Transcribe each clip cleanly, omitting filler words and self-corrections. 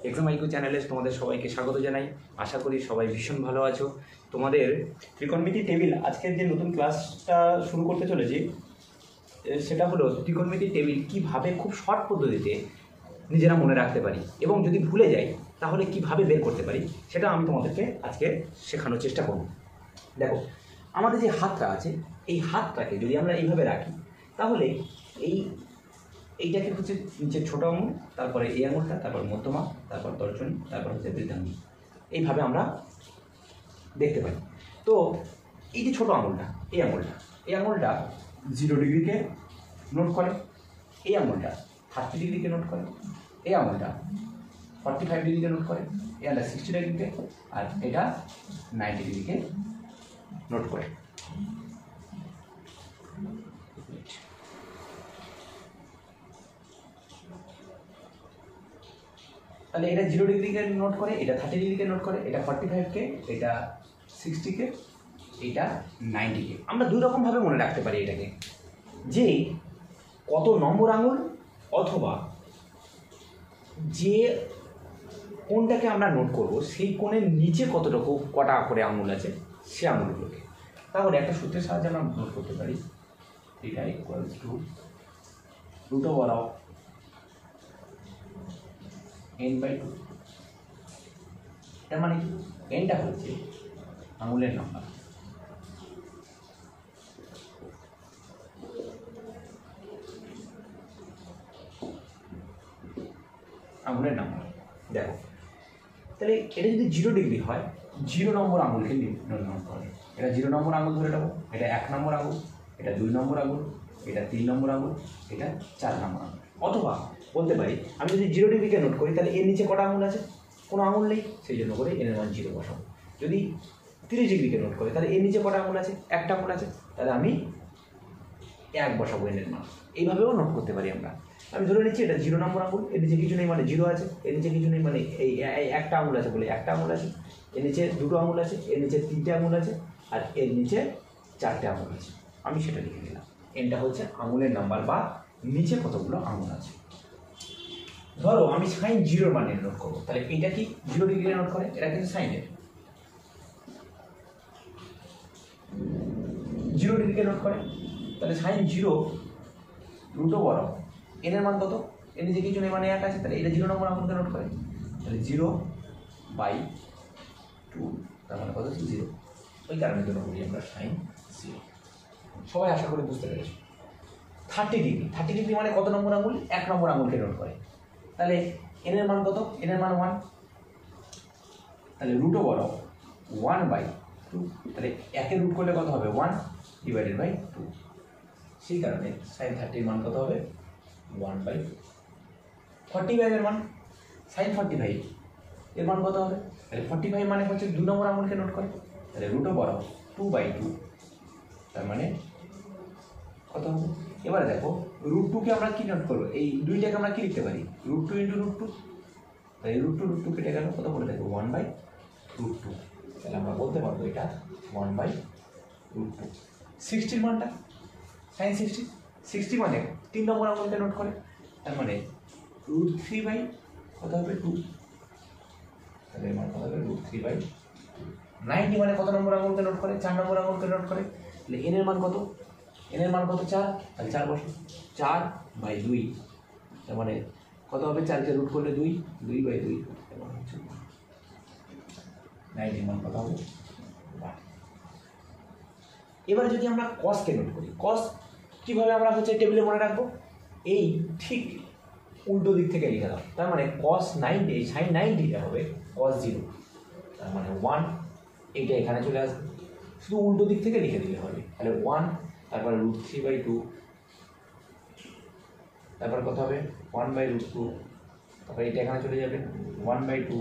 Exam IQ চ্যানেলে তোমাদের সবাইকে স্বাগত জানাই। আশা করি সবাই ভীষণ ভালো আছো। তোমাদের ত্রিকোণমিতি টেবিল আজকের যে নতুন ক্লাসটা শুরু করতে চলেছি সেটা হলো ত্রিকোণমিতি টেবিল কীভাবে খুব শর্ট পদ্ধতিতে নিজেরা মনে রাখতে পারি এবং যদি ভুলে যাই তাহলে কিভাবে বের করতে পারি সেটা আমি তোমাদেরকে আজকে শেখানোর চেষ্টা করব। দেখো, আমাদের যে হাতটা আছে এই হাতটাকে যদি আমরা এইভাবে রাখি তাহলে এইটাকে হচ্ছে নিচের ছোটো আঙুল, তারপরে এই আঙুলটা, তারপর মধ্যমা, তারপর তর্জনী, তারপর হচ্ছে বৃদ্ধাঙ্গুল, এইভাবে আমরা দেখতে পাই। তো এই যে ছোটো আঙুলটা, এই আঙুলটা 0 ডিগ্রিকে নোট করে, এই আঙুলটা 30 ডিগ্রিকে নোট করে, এই আঙুলটা 45 ডিগ্রিকে নোট করে, এই আঙুলটা 60 ডিগ্রিকে, আর এটা 90 ডিগ্রিকে নোট করে। তাহলে এটা 0 ডিগ্রিকে নোট করে, এটা 30 ডিগ্রিকে নোট করে, এটা 45কে, এটা 60কে, এটা 90কে। আমরা দুই রকমভাবে মনে রাখতে পারি এটাকে, যে কত নম্বর আঙুল অথবা যে কোণটাকে আমরা নোট করব সেই কোণের নিচে কতটুকু কটা করে আঙুল আছে সে আঙুলগুলোকে। তাহলে একটা সূত্রের সাহায্যে আমরা নোট করতে পারি, এটা ইকুয়ালস টু √(n/2) এর মানে কি, এনটা হচ্ছে আঙুলের নাম্বার, দেখো তাহলে এটা যদি 0 ডিগ্রি হয় 0 নম্বর আঙুলকে নোট করে, এটা 0 নম্বর আঙুল ধরে নেবো, এটা 1 নম্বর আঙুল, এটা 2 নম্বর আঙুল, এটা 3 নম্বর আঙুল, এটা 4 নম্বর আঙুল। অথবা বলতে পারি আমি যদি 0 ডিগ্রিকে নোট করি তাহলে এর নিচে কটা আঙুল আছে, কোনো আঙুল নেই, সেই জন্য করে এর মান 0 বসাবো। যদি 30 ডিগ্রিকে নোট করি তাহলে এর নিচে কটা আঙুল আছে, একটা আঙুল আছে, তাহলে আমি 1 বসাবো এর মান। এইভাবেও নোট করতে পারি আমরা। আমি ধরে নিচ্ছি এটা 0 নম্বর আঙুল, এর নিচে কিছু নেই মানে 0 আছে, এর নিচে কিছু নেই মানে এই একটা আঙুল আছে বলে একটা আঙুল আছে, এর নিচে 2টো আঙুল আছে, এর নিচে 3টে আঙুল আছে, আর এর নিচে 4টে আঙুল আছে। আমি সেটা লিখে নিলাম। এনটা হচ্ছে আঙুলের নাম্বার বা নিচে কতগুলো আঙুল আছে। ধরো আমি সাইন 0 মানে নোট করবো, তাহলে এটা কি 0 ডিগ্রি নোট করে, এটা কিন্তু সাইনের 0 ডিগ্রিকে নোট করে, তাহলে সাইন 0 √(n) এর মান কত, এর নিচে কিছু নেই মানে 1 আছে, তাহলে এটা 0 নম্বর আঙুলকে নোট করে, তাহলে 0/2, তার মানে কত হচ্ছে 0। ওই কারণের জন্য বলি আমরা সাইন 0। সবাই আশা করে বুঝতে পেরেছি। 30 ডিগ্রি মানে কত নম্বর আঙুল, 1 নম্বর আঙুলকে নোট করে, তাহলে এন এর মান কত, এন এর মান 1, তাহলে √(1/2), তাহলে 1-এ রুট করলে কত হবে 1/2। সেই কারণে সাইন 30 এর মান কত হবে 1/2। 45 এর মান, সাইন 45 এর মান কত হবে, তাহলে 45 মানে হচ্ছে 2 নম্বর আঙুলকে নোট করে, তাহলে √2/2, তার মানে কত হবে। এবারে দেখো √2কে আমরা কি নোট করবো, এই দুইটাকে আমরা কি লিখতে পারি, √2 × √2, তাহলে √2 কেটে গেল, কত করে দেখো 1/√2, তাহলে আমরা বলতে পারবো এটা 1/√2। 60 মানটা, সাইন 60 মানে 3 নম্বর আঙুলকে নোট করে, তার মানে √3/, কত হবে 2, তাহলে মান কত হবে √3/2। 90 মানে কত নম্বর আঙুলকে নোট করে, 4 নম্বর আঙুলকে নোট করে, তাহলে এন এর মান কত, 4, তাহলে 4 বসে 4/2, তার মানে কত হবে, 4কে রুট করলে 2/2, এবং হচ্ছে 90 মান কত হবে 1। এবারে যদি আমরা কসকে নোট করি, কস কীভাবে আমরা হচ্ছে টেবিলে মনে রাখবো, এই ঠিক উল্টো দিক থেকে লিখে দাও, তার মানে cos 90 sin 90টা হবে cos 0, তার মানে 1, এইটা এখানে চলে আসবে, শুধু উল্টো দিক থেকে লিখে দিলে হবে। তাহলে 1, তারপরে √3/2, তারপর কত হবে 1/√2, তারপর এটা এখানে চলে যাবে 1/2,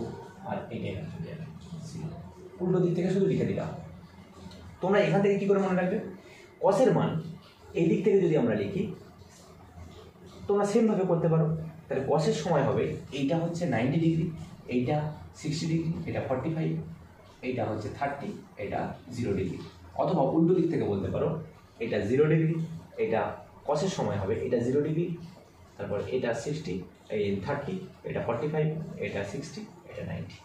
আর এটা এখানে চলে যাবে 0। উল্টো দিক থেকে শুধু লিখে দিলাম। তোমরা এখান থেকে কী করে মনে রাখবে, কসের মান এই দিক থেকে যদি আমরা লিখি তোমরা সেমভাবে করতে পারো। তাহলে কসের সময় হবে এইটা হচ্ছে 90 ডিগ্রি, এইটা 60 ডিগ্রি, এটা 45, এইটা হচ্ছে 30, এটা 0 ডিগ্রি। অথবা উল্টো দিক থেকে বলতে পারো এটা 0 ডিগ্রি, এটা কসের সময় হবে এটা 0 ডিগ্রি, তারপর এটা 60, এই 30, এটা 45, এটা 60, এটা 90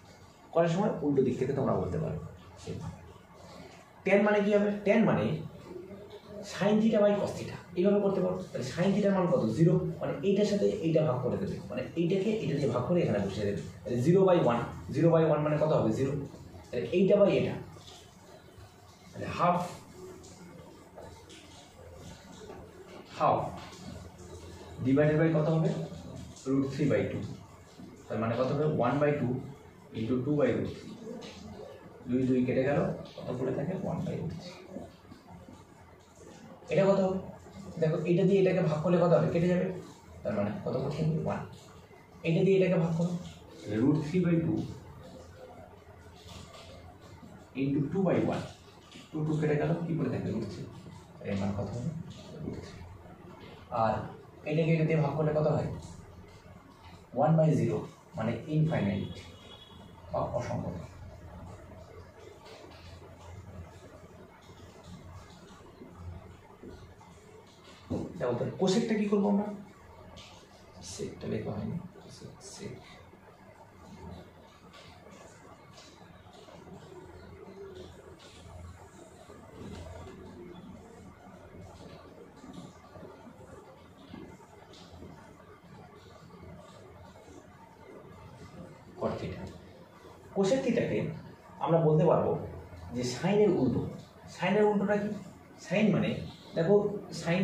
করার সময় উল্টো দিক থেকে তোমরা বলতে পারো। tan মানে কি হবে? tan মানে sin θ বাই cos θ, এইভাবে করতে পারো। তাহলে sin θ এর মান কত? 0, মানে এইটার সাথে এইটা ভাগ করে দেবে, মানে এইটাকে এটা দিয়ে ভাগ করে এখানে বসিয়ে দেবে। তাহলে 0/1, 0/1 মানে কত হবে? 0। তাহলে এইটা বাই এটা, তাহলে হাফ ডিভাইডেড বাই কত হবে? √3/2, তার মানে কত হবে? 1/2 ইন্টু 2/√3, 2 কেটে গেল, কত পড়ে থাকে? 1/√3। এটা কত হবে? দেখো এটা দিয়ে এটাকে ভাগ করলে কত হবে? কেটে যাবে, তার মানে কত করতে হবে? 1। এটা দিয়ে এটাকে ভাগ করো, √3/2 ইন্টু 2/1, 2 কেটে গেল, কি পড়ে থাকে? √3, এর মান কত হবে? √3। আর এটাকে এটা দিয়ে ভাগ করলে কত হয়? 1/0, মানে ইনফাইনাইট বা অসংখ্য। দেখো তাহলে কোসেকটা কি করবো আমরা? সেকটা লেখা হয়নি, সেক cot θ। কোসেক থিটাকে আমরা বলতে পারবো যে সাইনের উল্টো। সাইনের উল্টোটা কি? সাইন মানে দেখো, সাইন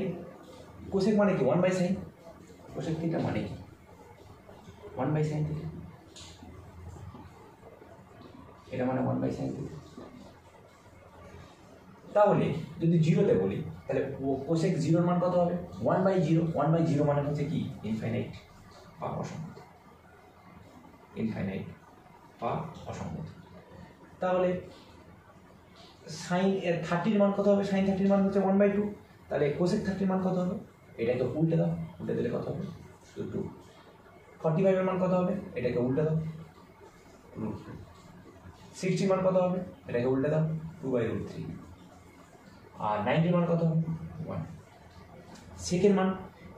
কোসেক মানে কি? 1/sin। কোসেক থিটা মানে কি? 1/sin θ, এটা মানে 1/sin θ। তাহলে যদি 0তে বলি, তাহলে কোসেক 0 মান কত হবে? 1/0। 1/0 মানে হচ্ছে কি? ইনফাইনাইট বা অসংখ্য, ইনফাইনাইট বা অসংখ্য। তাহলে সাইন এর 30 মান কত হবে? সাইন 30 মান হচ্ছে 1/2, তাহলে কোসেক 30 মান কত হবে? এটাকে উল্টে দাও, উল্টে দিলে কত হবে? 2। 45 এর মান কত হবে? এটাকে উল্টে দাও, 60 মান কত হবে? এটাকে উল্টে দাও, 2/√3। আর 90 মান কত হবে? 1। সেকের মান,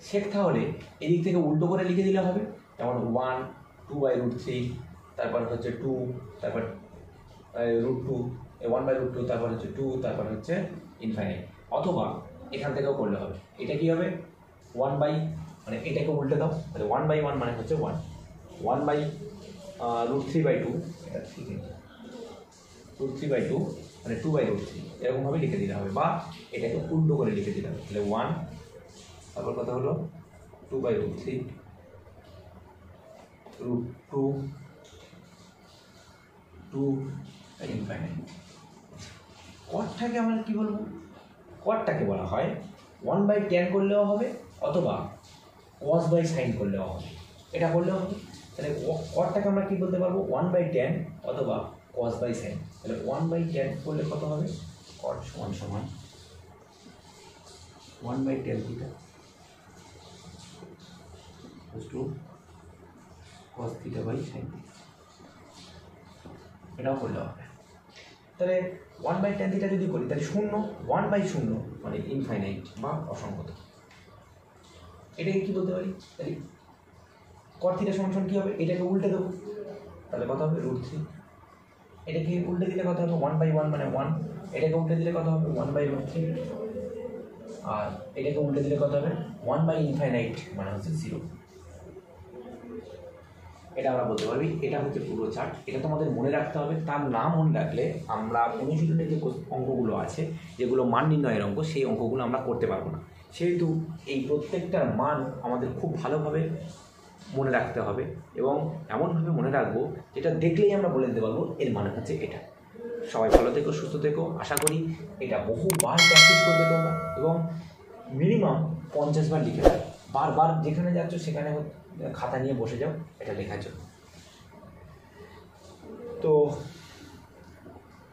সেক তাহলে এদিক থেকে উল্টো করে লিখে দিলে হবে, যেমন 1, 2/√3, তারপর হচ্ছে 2, তারপর √2, 1/√2, তারপর হচ্ছে 2, তারপর হচ্ছে ইনফাইনাইট। অথবা এখান থেকেও করলে হবে। এটা কি হবে? 1 বাই, মানে এটাকে উল্টে দাও, তাহলে 1/1 মানে হচ্ছে 1, 1/√3/2, এটা ঠিক আছে, √3/2 মানে 2/√3, এরকমভাবে লিখে দিতে হবে, বা এটাকে উল্টো করে লিখে দিতে হবে। তাহলে 1, তারপর কথা হলো 2/√3, √2, 2 ইনফাইনাইট। কটটাকে আমরা কি বলবো? কটটাকে বলা হয় 1/tan করলেও হবে, অথবা cos/sin করলেও হবে। এটা করলেও হবে। তাহলে কটটাকে আমরা কি বলতে পারবো? 1/tan অথবা cos/sin। তাহলে 1/tan করলে কত হবে? cot সমান 1/tan θ cos θ/sin θ। এটাও করলে হবে। তাহলে 1/tan θ যদি করি, তাহলে 0, 1/0 মানে ইনফাইনাইট বা অসংখ্য। এটাকে কি বলতে পারি? তাহলে cot θ সমান কি হবে? এটাকে উল্টে দেবো, তাহলে কত হবে? √3। এটাকে উল্টে দিলে কত হবে? 1/1 মানে 1। এটাকে উল্টে দিলে কত হবে? 1/√3। আর এটাকে উল্টে দিলে কত হবে? 1/∞ মানে হচ্ছে 0। এটা আমরা বলতে পারবি। এটা হচ্ছে পুরো চার্ট। এটা তোমাদের মনে রাখতে হবে। তার নাম মনে রাখলে আমরা অনুশীলনের যে অঙ্কগুলো আছে, যেগুলো মান নির্ণয়ের অঙ্ক, সেই অঙ্কগুলো আমরা করতে পারবো না। সেহেতু এই প্রত্যেকটার মান আমাদের খুব ভালোভাবে মনে রাখতে হবে, এবং এমনভাবে মনে রাখবো যেটা দেখলেই আমরা বলে দিতে পারবো এর মানে হচ্ছে এটা। সবাই ভালো থেকো, সুস্থ থেকো। আশা করি এটা বহুবার প্র্যাকটিস করবে তোমরা, এবং মিনিমাম 50 বার লিখে দাও। বারবার যেখানে যাচ্ছ সেখানে খাতা নিয়ে বসে যাও এটা লেখার জন্য। তো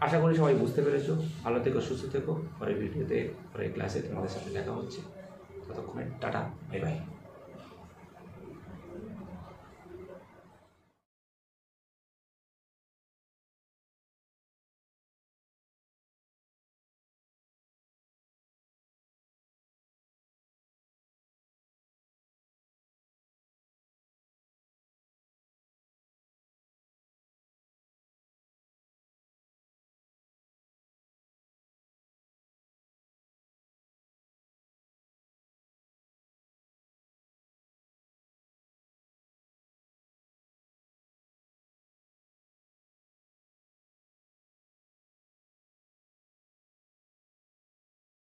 আশা করি সবাই বুঝতে পেরেছো। ভালো থেকো, সুস্থ থেকো। পরের ভিডিওতে, পরের ক্লাসে তোমাদের সাথে দেখা হচ্ছে। ততক্ষণে টাটা, বাই বাই।